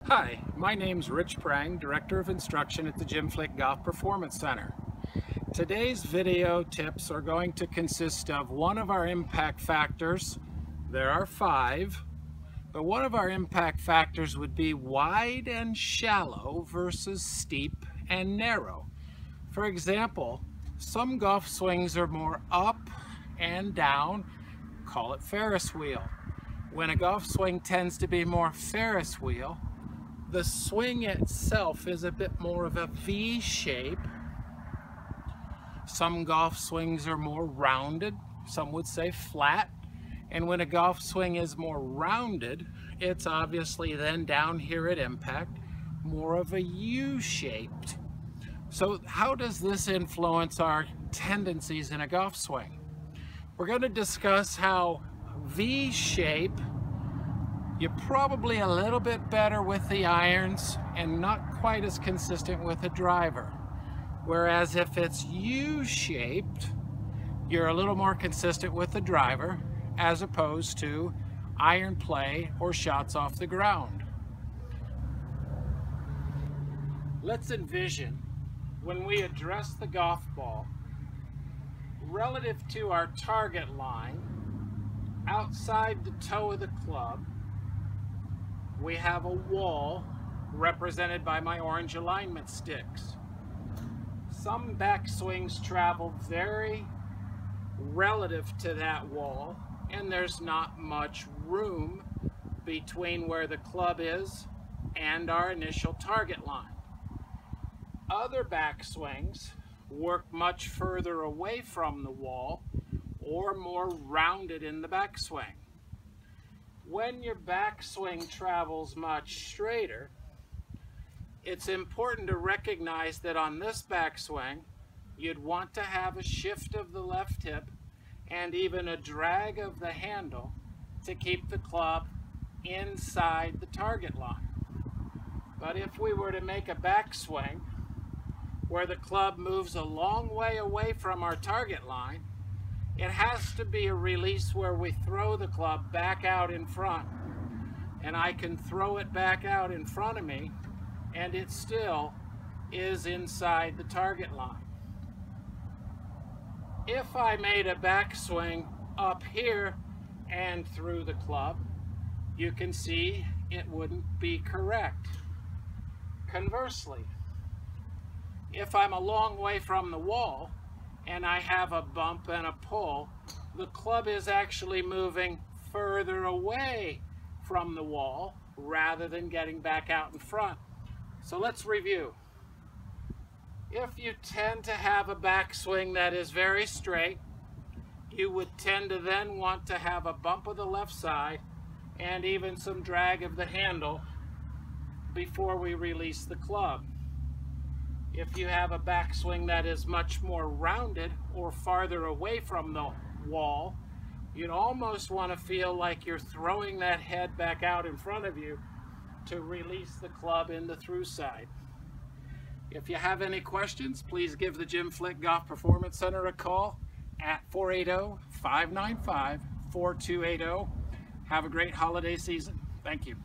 Hi, my name's Rich Prang, Director of Instruction at the Jim Flick Golf Performance Center. Today's video tips are going to consist of one of our impact factors. There are 5, but one of our impact factors would be wide and shallow versus steep and narrow. For example, some golf swings are more up and down, call it Ferris wheel. When a golf swing tends to be more Ferris wheel, the swing itself is a bit more of a V shape. Some golf swings are more rounded, some would say flat. And when a golf swing is more rounded, it's obviously then down here at impact, more of a U-shaped. So how does this influence our tendencies in a golf swing? We're going to discuss how V-shape, you're probably a little bit better with the irons and not quite as consistent with a driver. Whereas if it's U-shaped, you're a little more consistent with the driver as opposed to iron play or shots off the ground. Let's envision when we address the golf ball relative to our target line, outside the toe of the club, we have a wall represented by my orange alignment sticks. Some backswings travel very relative to that wall, and there's not much room between where the club is and our initial target line. Other backswings work much further away from the wall or more rounded in the backswing. When your backswing travels much straighter, it's important to recognize that on this backswing, you'd want to have a shift of the left hip and even a drag of the handle to keep the club inside the target line. But if we were to make a backswing where the club moves a long way away from our target line, it has to be a release where we throw the club back out in front. And I can throw it back out in front of me, and it still is inside the target line. If I made a backswing up here and through the club, you can see it wouldn't be correct. Conversely, if I'm a long way from the wall and I have a bump and a pull, the club is actually moving further away from the wall rather than getting back out in front. So let's review. If you tend to have a backswing that is very straight, you would tend to then want to have a bump of the left side and even some drag of the handle before we release the club. If you have a backswing that is much more rounded or farther away from the wall, you'd almost want to feel like you're throwing that head back out in front of you to release the club in the through side. If you have any questions, please give the Jim Flick Golf Performance Center a call at 480-595-4280. Have a great holiday season. Thank you.